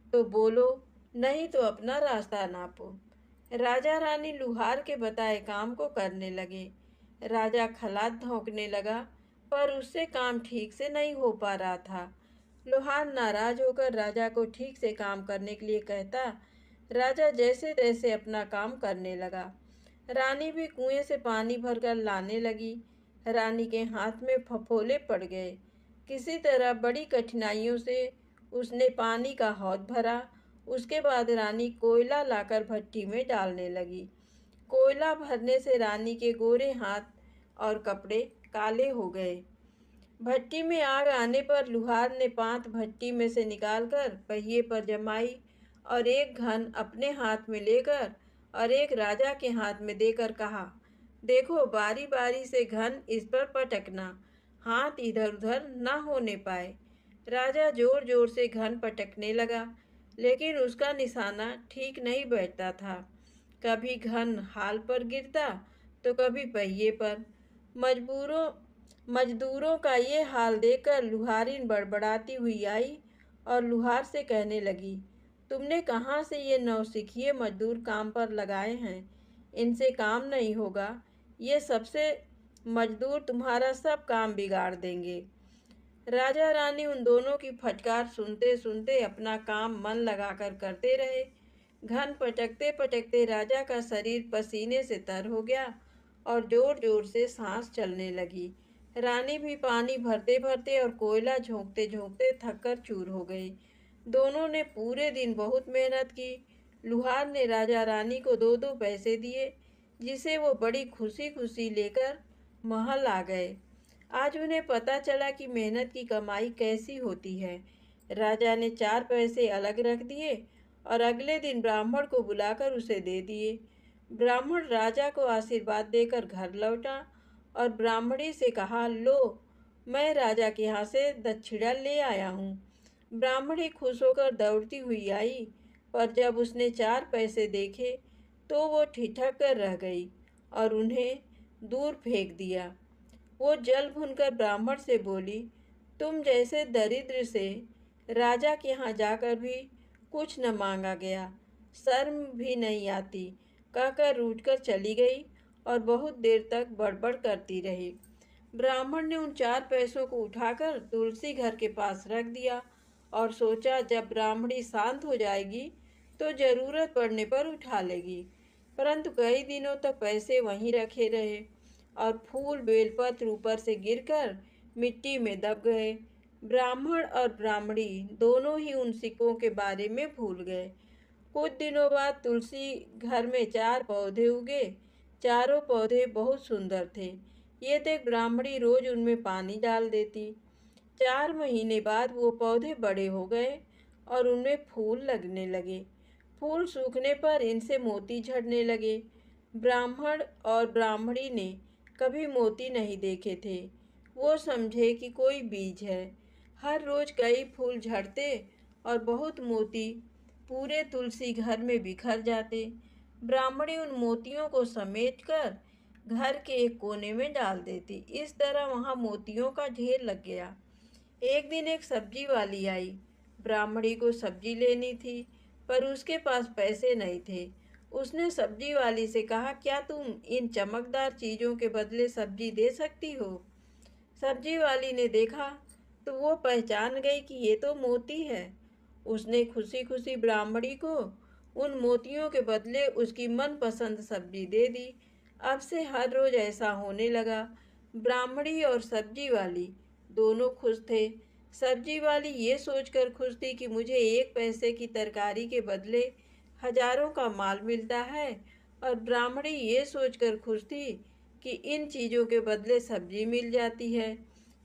तो बोलो, नहीं तो अपना रास्ता नापो। राजा रानी लुहार के बताए काम को करने लगे। राजा खलात धोंकने लगा, पर उससे काम ठीक से नहीं हो पा रहा था। लोहार नाराज होकर राजा को ठीक से काम करने के लिए कहता। राजा जैसे तैसे अपना काम करने लगा। रानी भी कुएं से पानी भरकर लाने लगी। रानी के हाथ में फफोले पड़ गए। किसी तरह बड़ी कठिनाइयों से उसने पानी का हौद भरा। उसके बाद रानी कोयला लाकर भट्टी में डालने लगी। कोयला भरने से रानी के गोरे हाथ और कपड़े काले हो गए। भट्टी में आग आने पर लुहार ने 5 भट्टी में से निकालकर पहिए पर जमाई और एक घन अपने हाथ में लेकर और एक राजा के हाथ में देकर कहा, देखो, बारी बारी से घन इस पर पटकना, हाथ इधर उधर न होने पाए। राजा जोर जोर से घन पटकने लगा, लेकिन उसका निशाना ठीक नहीं बैठता था। कभी घन हाल पर गिरता तो कभी पहिए पर। मजदूरों का ये हाल देखकर लुहारिन बड़बड़ाती हुई आई और लुहार से कहने लगी, तुमने कहाँ से ये नौसिखिए मजदूर काम पर लगाए हैं? इनसे काम नहीं होगा। ये सबसे मजदूर तुम्हारा सब काम बिगाड़ देंगे। राजा रानी उन दोनों की फटकार सुनते सुनते अपना काम मन लगाकर करते रहे। घन पटकते पटकते राजा का शरीर पसीने से तर हो गया और जोर जोर से सांस चलने लगी। रानी भी पानी भरते भरते और कोयला झोंकते झोंकते थककर चूर हो गई। दोनों ने पूरे दिन बहुत मेहनत की। लुहार ने राजा रानी को 2-2 पैसे दिए, जिसे वो बड़ी खुशी खुशी लेकर महल आ गए। आज उन्हें पता चला कि मेहनत की कमाई कैसी होती है। राजा ने 4 पैसे अलग रख दिए और अगले दिन ब्राह्मण को बुलाकर उसे दे दिए। ब्राह्मण राजा को आशीर्वाद देकर घर लौटा और ब्राह्मणी से कहा, लो, मैं राजा के यहाँ से दक्षिणा ले आया हूँ। ब्राह्मणी खुश होकर दौड़ती हुई आई, पर जब उसने 4 पैसे देखे तो वो ठिठक कर रह गई और उन्हें दूर फेंक दिया। वो जल भूनकर ब्राह्मण से बोली, तुम जैसे दरिद्र से राजा के यहाँ जाकर भी कुछ न मांगा गया, शर्म भी नहीं आती, कहकर रूठकर चली गई और बहुत देर तक बड़बड़ करती रही। ब्राह्मण ने उन 4 पैसों को उठाकर तुलसी घर के पास रख दिया और सोचा जब ब्राह्मणी शांत हो जाएगी तो जरूरत पड़ने पर उठा लेगी। परंतु कई दिनों तक पैसे वहीं रखे रहे और फूल बेलपत्र ऊपर से गिरकर मिट्टी में दब गए। ब्राह्मण और ब्राह्मणी दोनों ही उन सिक्कों के बारे में भूल गए। कुछ दिनों बाद तुलसी घर में 4 पौधे उगे। चारों पौधे बहुत सुंदर थे। ये देख ब्राह्मणी रोज उनमें पानी डाल देती। 4 महीने बाद वो पौधे बड़े हो गए और उनमें फूल लगने लगे। फूल सूखने पर इनसे मोती झड़ने लगे। ब्राह्मण और ब्राह्मणी ने कभी मोती नहीं देखे थे। वो समझे कि कोई बीज है। हर रोज कई फूल झड़ते और बहुत मोती पूरे तुलसी घर में बिखर जाते। ब्राह्मणी उन मोतियों को समेटकर घर के एक कोने में डाल देती। इस तरह वहां मोतियों का ढेर लग गया। एक दिन एक सब्जी वाली आई। ब्राह्मणी को सब्जी लेनी थी पर उसके पास पैसे नहीं थे। उसने सब्जी वाली से कहा, क्या तुम इन चमकदार चीजों के बदले सब्जी दे सकती हो? सब्जी वाली ने देखा तो वो पहचान गई कि ये तो मोती है। उसने खुशी खुशी ब्राह्मणी को उन मोतियों के बदले उसकी मनपसंद सब्जी दे दी। अब से हर रोज ऐसा होने लगा। ब्राह्मणी और सब्जी वाली दोनों खुश थे। सब्जी वाली ये सोचकर खुश थी कि मुझे 1 पैसे की तरकारी के बदले हजारों का माल मिलता है, और ब्राह्मणी ये सोचकर खुश थी कि इन चीज़ों के बदले सब्जी मिल जाती है।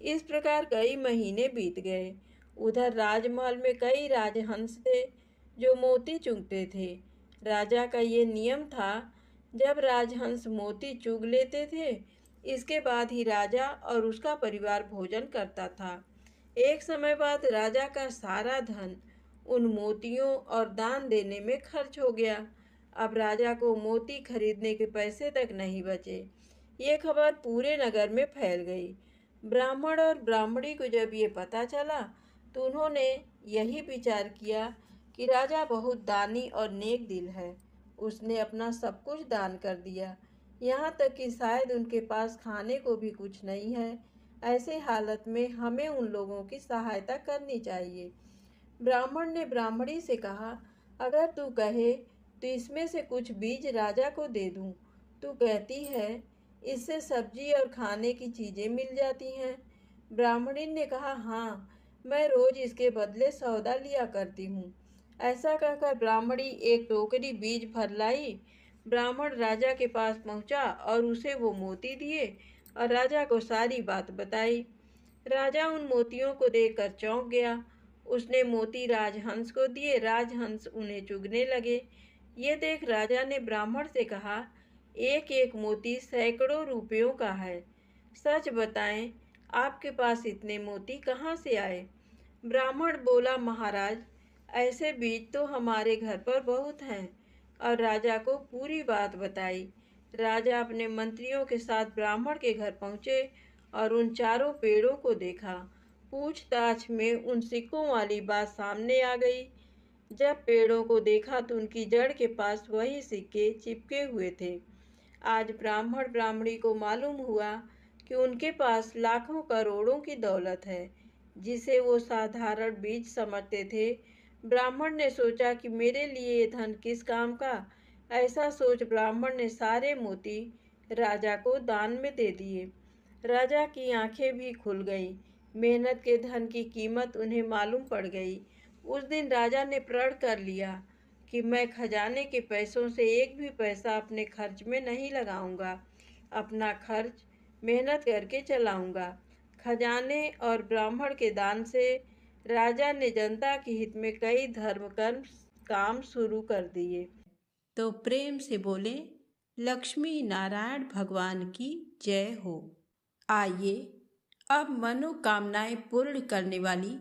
इस प्रकार कई महीने बीत गए। उधर राजमहल में कई राजहंस थे जो मोती चुगते थे। राजा का ये नियम था, जब राजहंस मोती चुग लेते थे इसके बाद ही राजा और उसका परिवार भोजन करता था। एक समय बाद राजा का सारा धन उन मोतियों और दान देने में खर्च हो गया। अब राजा को मोती खरीदने के पैसे तक नहीं बचे। ये खबर पूरे नगर में फैल गई। ब्राह्मण और ब्राह्मणी को जब ये पता चला तो उन्होंने यही विचार किया कि राजा बहुत दानी और नेक दिल है। उसने अपना सब कुछ दान कर दिया, यहाँ तक कि शायद उनके पास खाने को भी कुछ नहीं है। ऐसे हालत में हमें उन लोगों की सहायता करनी चाहिए। ब्राह्मण ने ब्राह्मणी से कहा, अगर तू कहे तो इसमें से कुछ बीज राजा को दे दूं। तू कहती है इससे सब्जी और खाने की चीज़ें मिल जाती हैं। ब्राह्मणी ने कहा, हाँ, मैं रोज इसके बदले सौदा लिया करती हूँ। ऐसा कहकर ब्राह्मणी एक टोकरी बीज भर लाई। ब्राह्मण राजा के पास पहुँचा और उसे वो मोती दिए और राजा को सारी बात बताई। राजा उन मोतियों को देखकर चौंक गया। उसने मोती राजहंस को दिए। राजहंस उन्हें चुगने लगे। ये देख राजा ने ब्राह्मण से कहा, एक एक मोती सैकड़ों रुपयों का है। सच बताएं, आपके पास इतने मोती कहाँ से आए? ब्राह्मण बोला, महाराज, ऐसे बीज तो हमारे घर पर बहुत हैं, और राजा को पूरी बात बताई। राजा अपने मंत्रियों के साथ ब्राह्मण के घर पहुँचे और उन चारों पेड़ों को देखा। पूछताछ में उन सिक्कों वाली बात सामने आ गई। जब पेड़ों को देखा तो उनकी जड़ के पास वही सिक्के चिपके हुए थे। आज ब्राह्मण ब्राह्मणी को मालूम हुआ कि उनके पास लाखों करोड़ों की दौलत है, जिसे वो साधारण बीज समझते थे। ब्राह्मण ने सोचा कि मेरे लिए ये धन किस काम का। ऐसा सोच ब्राह्मण ने सारे मोती राजा को दान में दे दिए। राजा की आंखें भी खुल गईं। मेहनत के धन की कीमत उन्हें मालूम पड़ गई। उस दिन राजा ने प्रण कर लिया कि मैं खजाने के पैसों से एक भी पैसा अपने खर्च में नहीं लगाऊंगा। अपना खर्च मेहनत करके चलाऊंगा। खजाने और ब्राह्मण के दान से राजा ने जनता के हित में कई धर्म कर्म काम शुरू कर दिए। तो प्रेम से बोले, लक्ष्मी नारायण भगवान की जय हो। आइए अब मनोकामनाएं पूर्ण करने वाली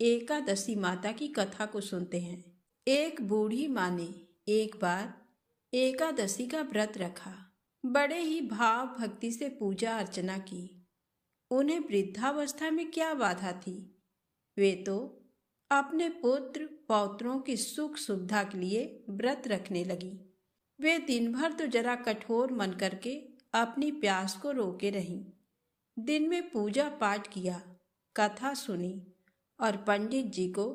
एकादशी माता की कथा को सुनते हैं। एक बूढ़ी माँ ने एक बार एकादशी का व्रत रखा। बड़े ही भाव भक्ति से पूजा अर्चना की। उन्हें वृद्धावस्था में क्या बाधा थी। वे तो अपने पुत्र पौत्रों की सुख सुविधा के लिए व्रत रखने लगी। वे दिन भर तो जरा कठोर मन करके अपनी प्यास को रोके रहीं। दिन में पूजा पाठ किया, कथा सुनी और पंडित जी को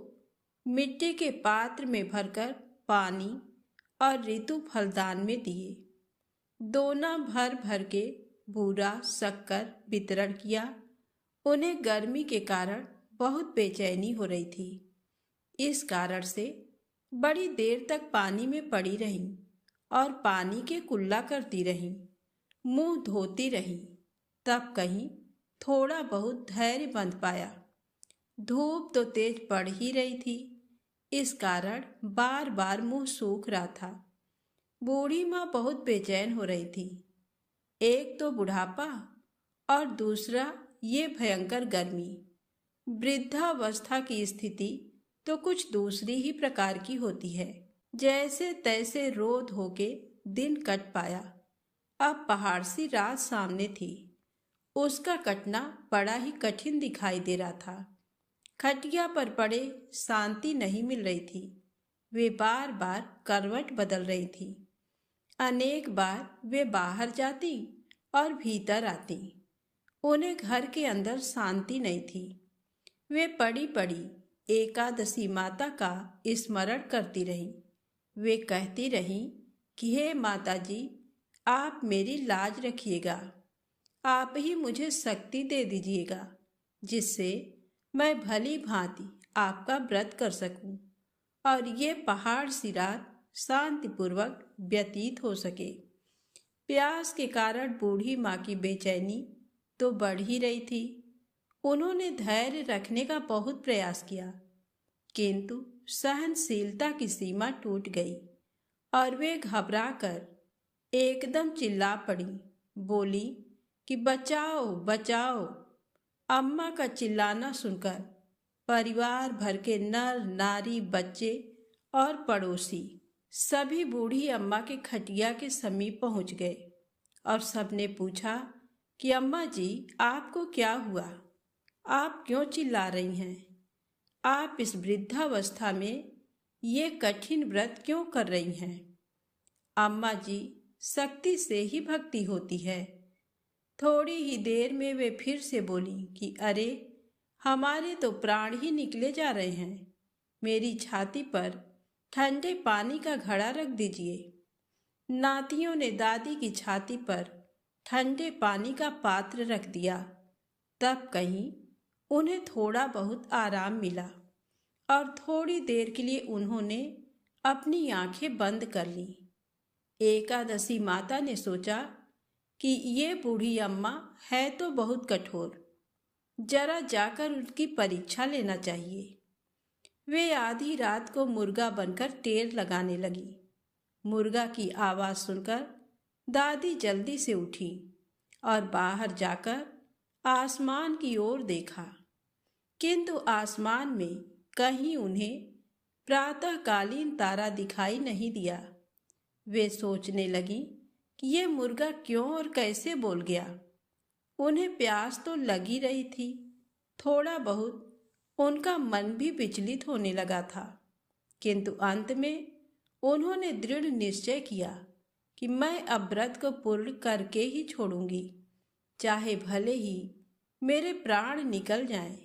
मिट्टी के पात्र में भरकर पानी और ऋतु फलदान में दिए। दोना भर भर के बूरा शक्कर वितरण किया। उन्हें गर्मी के कारण बहुत बेचैनी हो रही थी। इस कारण से बड़ी देर तक पानी में पड़ी रहीं और पानी के कुल्ला करती रहीं, मुंह धोती रहीं। तब कहीं थोड़ा बहुत धैर्य बंध पाया। धूप तो तेज पड़ ही रही थी, इस कारण बार बार मुंह सूख रहा था। बूढ़ी माँ बहुत बेचैन हो रही थी। एक तो बुढ़ापा और दूसरा ये भयंकर गर्मी। वृद्धावस्था की स्थिति तो कुछ दूसरी ही प्रकार की होती है। जैसे तैसे रो धो के दिन कट पाया। अब पहाड़ सी रात सामने थी। उसका कटना बड़ा ही कठिन दिखाई दे रहा था। खटिया पर पड़े शांति नहीं मिल रही थी। वे बार बार करवट बदल रही थी। अनेक बार वे बाहर जाती और भीतर आती। उन्हें घर के अंदर शांति नहीं थी। वे पड़ी पड़ी एकादशी माता का स्मरण करती रहीं। वे कहती रहीं कि हे माता जी, आप मेरी लाज रखिएगा। आप ही मुझे शक्ति दे दीजिएगा, जिससे मैं भली भांति आपका व्रत कर सकूं और ये पहाड़ सी रात शांतिपूर्वक व्यतीत हो सके। प्यास के कारण बूढ़ी माँ की बेचैनी तो बढ़ ही रही थी। उन्होंने धैर्य रखने का बहुत प्रयास किया, किंतु सहनशीलता की सीमा टूट गई और वे घबराकर एकदम चिल्ला पड़ी। बोली कि बचाओ बचाओ। अम्मा का चिल्लाना सुनकर परिवार भर के नर नारी, बच्चे और पड़ोसी सभी बूढ़ी अम्मा के खटिया के समीप पहुंच गए और सबने पूछा कि अम्मा जी, आपको क्या हुआ? आप क्यों चिल्ला रही हैं? आप इस वृद्धावस्था में ये कठिन व्रत क्यों कर रही हैं? अम्मा जी, शक्ति से ही भक्ति होती है। थोड़ी ही देर में वे फिर से बोली कि अरे, हमारे तो प्राण ही निकले जा रहे हैं। मेरी छाती पर ठंडे पानी का घड़ा रख दीजिए। नातियों ने दादी की छाती पर ठंडे पानी का पात्र रख दिया। तब कहीं उन्हें थोड़ा बहुत आराम मिला और थोड़ी देर के लिए उन्होंने अपनी आंखें बंद कर लीं। एकादशी माता ने सोचा कि ये बूढ़ी अम्मा है तो बहुत कठोर, जरा जाकर उनकी परीक्षा लेना चाहिए। वे आधी रात को मुर्गा बनकर टेर लगाने लगी। मुर्गा की आवाज़ सुनकर दादी जल्दी से उठी और बाहर जाकर आसमान की ओर देखा, किंतु आसमान में कहीं उन्हें प्रातःकालीन तारा दिखाई नहीं दिया। वे सोचने लगी कि ये मुर्गा क्यों और कैसे बोल गया। उन्हें प्यास तो लगी रही थी। थोड़ा बहुत उनका मन भी विचलित होने लगा था, किंतु अंत में उन्होंने दृढ़ निश्चय किया कि मैं अब व्रत को पूर्ण करके ही छोड़ूंगी, चाहे भले ही मेरे प्राण निकल जाएं।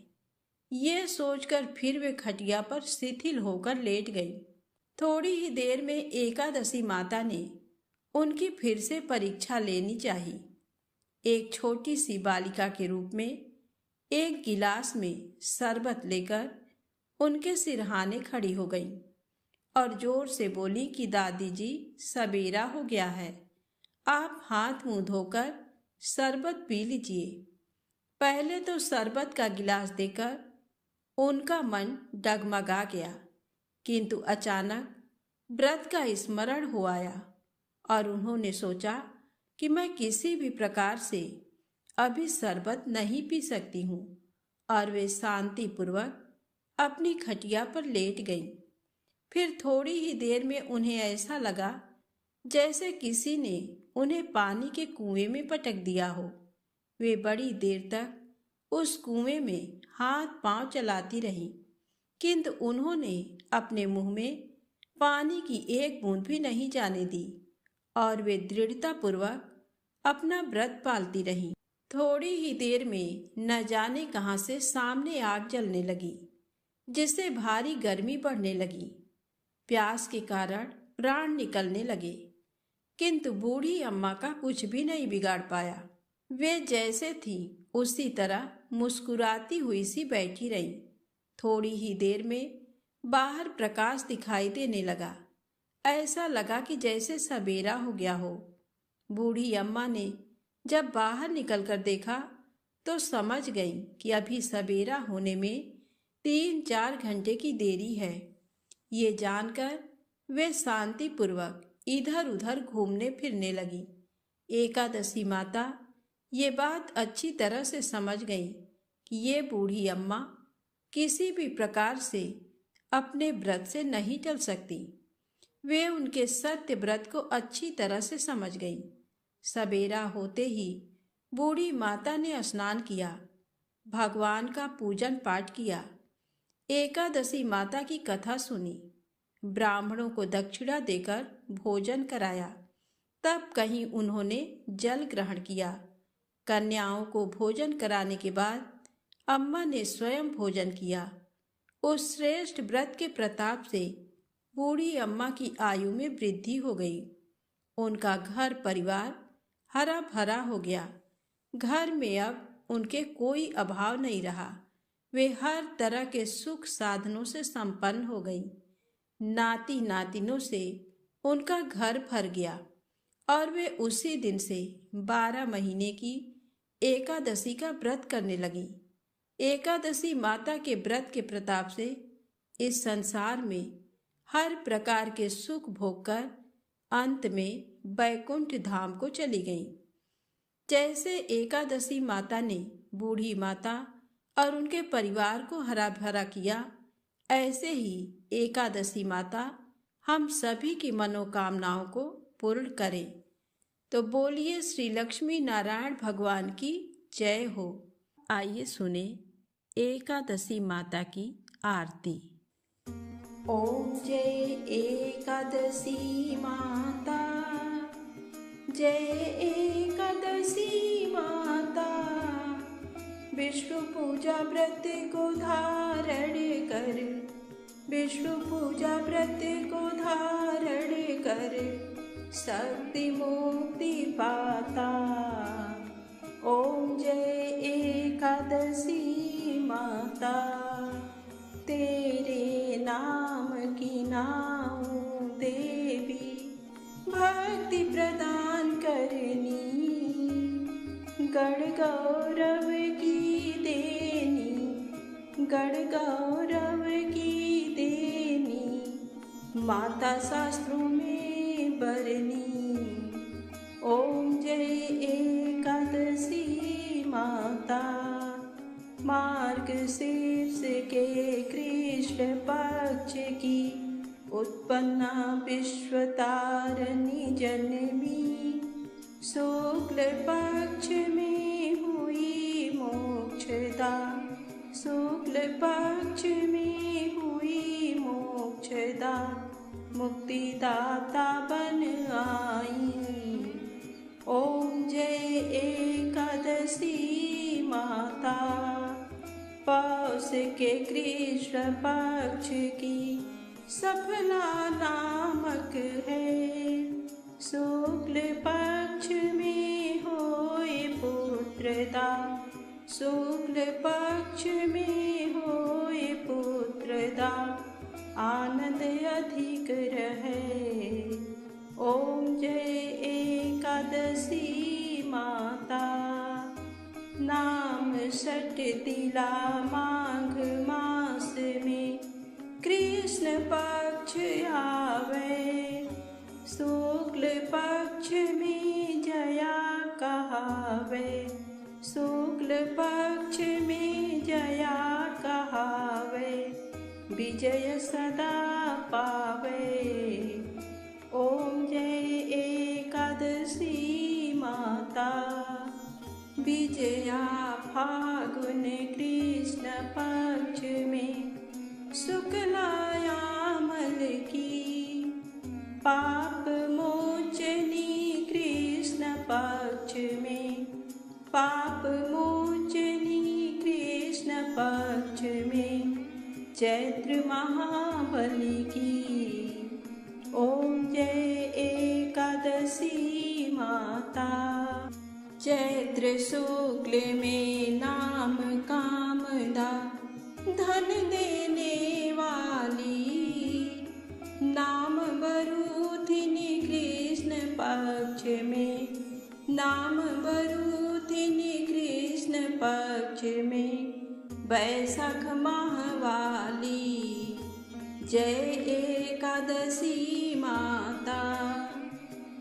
ये सोचकर फिर वे खटिया पर शिथिल होकर लेट गई। थोड़ी ही देर में एकादशी माता ने उनकी फिर से परीक्षा लेनी चाहिए। एक छोटी सी बालिका के रूप में एक गिलास में शरबत लेकर उनके सिरहाने खड़ी हो गई और जोर से बोली कि दादी जी, सवेरा हो गया है, आप हाथ मुंह धोकर शरबत पी लीजिए। पहले तो शरबत का गिलास देकर उनका मन डगमगा गया, किंतु अचानक व्रत का स्मरण हो आया और उन्होंने सोचा कि मैं किसी भी प्रकार से अभी शरबत नहीं पी सकती हूँ, और वे शांतिपूर्वक अपनी खटिया पर लेट गईं। फिर थोड़ी ही देर में उन्हें ऐसा लगा जैसे किसी ने उन्हें पानी के कुएं में पटक दिया हो। वे बड़ी देर तक उस कुएं में हाथ पांव चलाती रहीं, किंतु उन्होंने अपने मुंह में पानी की एक बूंद भी नहीं जाने दी और वे दृढ़तापूर्वक अपना व्रत पालती रहीं। थोड़ी ही देर में न जाने कहाँ से सामने आग जलने लगी, जिससे भारी गर्मी बढ़ने लगी। प्यास के कारण प्राण निकलने लगे, किंतु बूढ़ी अम्मा का कुछ भी नहीं बिगाड़ पाया। वे जैसे थी उसी तरह मुस्कुराती हुई सी बैठी रहीं। थोड़ी ही देर में बाहर प्रकाश दिखाई देने लगा। ऐसा लगा कि जैसे सवेरा हो गया हो। बूढ़ी अम्मा ने जब बाहर निकलकर देखा तो समझ गई कि अभी सवेरा होने में 3-4 घंटे की देरी है। ये जानकर वे शांतिपूर्वक इधर उधर घूमने फिरने लगी। एकादशी माता ये बात अच्छी तरह से समझ गई कि ये बूढ़ी अम्मा किसी भी प्रकार से अपने व्रत से नहीं टल सकती। वे उनके सत्य व्रत को अच्छी तरह से समझ गई। सवेरा होते ही बूढ़ी माता ने स्नान किया, भगवान का पूजन पाठ किया, एकादशी माता की कथा सुनी, ब्राह्मणों को दक्षिणा देकर भोजन कराया। तब कहीं उन्होंने जल ग्रहण किया। कन्याओं को भोजन कराने के बाद अम्मा ने स्वयं भोजन किया। उस श्रेष्ठ व्रत के प्रताप से बूढ़ी अम्मा की आयु में वृद्धि हो गई। उनका घर परिवार हरा भरा हो गया। घर में अब उनके कोई अभाव नहीं रहा। वे हर तरह के सुख साधनों से संपन्न हो गई। नाती नातिनों से उनका घर भर गया और वे उसी दिन से 12 महीने की एकादशी का व्रत करने लगी। एकादशी माता के व्रत के प्रताप से इस संसार में हर प्रकार के सुख भोगकर अंत में बैकुंठ धाम को चली गईं। जैसे एकादशी माता ने बूढ़ी माता और उनके परिवार को हरा भरा किया, ऐसे ही एकादशी माता हम सभी की मनोकामनाओं को पूर्ण करे। तो बोलिए श्री लक्ष्मी नारायण भगवान की जय हो। आइए सुने एकादशी माता की आरती। ओम जय एकादशी माता, जय एकादशी माता। विष्णु पूजा व्रत को धारण कर, विष्णु पूजा व्रत को धारण कर, शक्ति मुक्ति पाता। ओम जय एकादशी माता, तेरे नाम की नाऊं देवी, भक्ति प्रदान करनी, गण गौरव की देनी, गण गौरव की देनी, माता शास्त्रों में बरनी। ओम जय एकादशी माता। मार्गशीर्ष के कृष्ण पक्ष की उत्पन्ना विश्वतारिणी जन्मी, शुक्ल पक्ष में हुई मोक्षदा, शुक्ल पक्ष में हुई मोक्षदा, मुक्तिदाता बन आई। ओम जय एकादशी माता। पौष के कृष्ण पक्ष की सफला नामक है, शुक्ल पक्ष में होए पुत्रदा, शुक्ल पक्ष में होए पुत्रदा, आनंद अधिक रहे। ओम जय एकादशी माता। नाम षट तिला माघ मास में कृष्ण पक्ष आवे, शुक्ल पक्ष में जया कहावे, शुक्ल पक्ष में जया कहावे, विजय सदा पावे। ओम जय एकादशी माता। विजया फागुन कृष्ण पक्ष में शुक्लायामल की पाप मोचनी कृष्ण पक्ष में पाप मोचनी कृष्ण पक्ष में चैत्र महाबली की। ओम जय एकादशी माता। चैत्र शुक्ल में नाम कामदा धन देने वाली नाम बरूथिनी कृष्ण पक्ष में नाम बरूथिनी कृष्ण पक्ष में बैसाख माहवाली। जय एकादशी माता।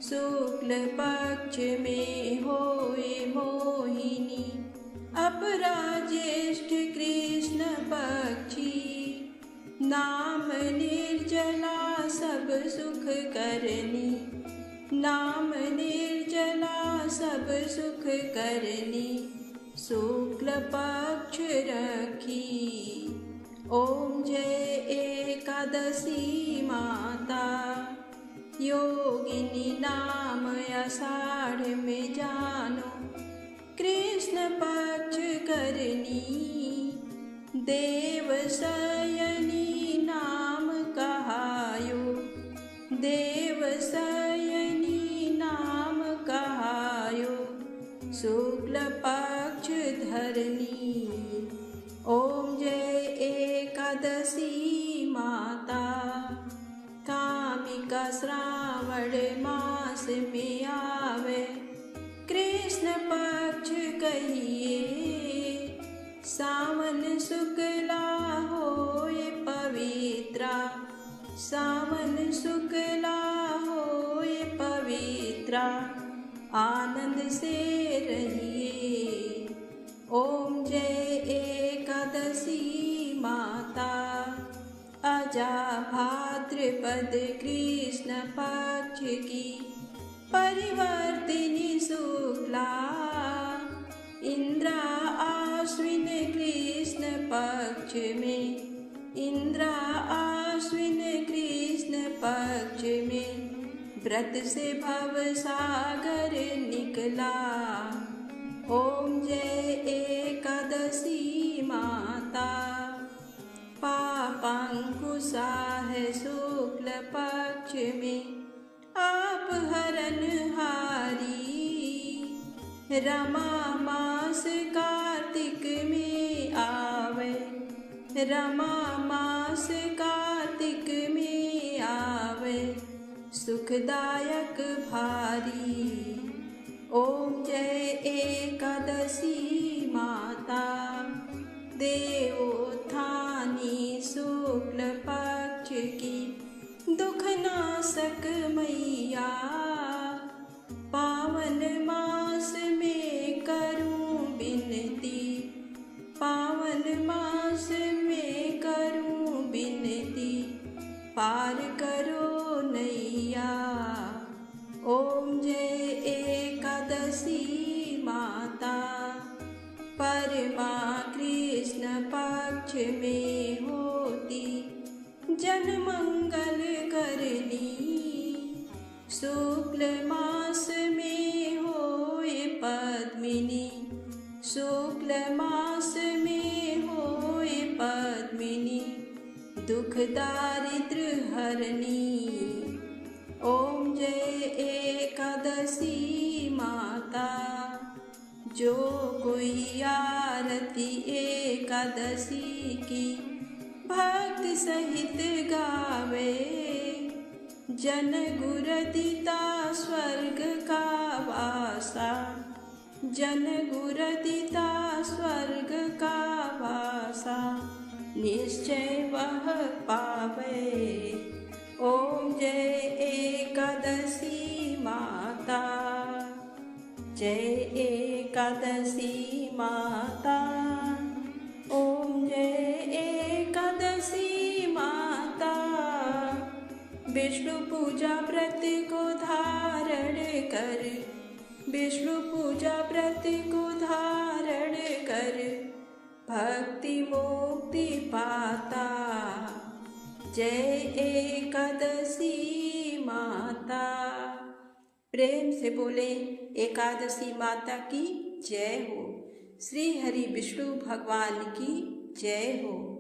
शुक्ल पक्ष में होए मोहिनी अपराज्येष्ठ कृष्ण पक्षी नाम निर्जला सब सुख करनी नाम निर्जला सब सुख करनी शुक्ल पक्ष रखी। ओम जय एकादशी माता। योगिनी नाम आषाढ़ में जानो कृष्ण पक्ष करनी देव शयनी नाम कहायो देव शयनी नाम कहायो शुक्ल पक्ष धरनी। ओम जय एकादशी माता। कामिका श्रावण मास में आवे कृष्ण पक्ष कहिए सावन शुक्ला होए पवित्रा सावन शुक्ला होए पवित्रा आनंद से रहिए। ओम जय एकादशी माता। अजा भाद्रपद कृष्ण पक्ष की परिवर्तिनी शुक्ला इंद्रा आश्विन कृष्ण पक्ष में इंद्रा आश्विन कृष्ण पक्ष में व्रत से भव सागर निकला। ओम जय एकादशी माता। पापांकुशा है शुक्ल पक्ष में आप हरनहारी रमा मास कार्तिक में आवे रमा मास कार्तिक में आवे सुखदायक भारी। ओम जय एकादशी माता। देवोत्थानी शुक्ल पक्ष की दुख नाशक मैया पावन मास में करूं विनती पावन मास में करूं विनती पार करो नैया। ओम जय एकादशी माता। परमा कृष्ण पक्ष में होती जन मंगल करनी शुक्ल मास में होए पद्मिनी शुक्ल मास में होए पद्मिनी दुख दारिद्र हरनी। ओम जय एकादशी माता। जो कोई आरती एकादशी की भक्त सहित गावे जन गुरदिता स्वर्ग का वासा जन गुरदिता स्वर्ग का वासा निश्चय वह पावे। ओम जय एकादशी माता। जय एकादशी माता। ओम जय एकादशी माता। विष्णु पूजा व्रत को धारण कर विष्णु पूजा व्रत को धारण कर भक्ति मुक्ति पाता। जय एकादशी माता। प्रेम से बोले एकादशी माता की जय हो। श्री हरि विष्णु भगवान की जय हो।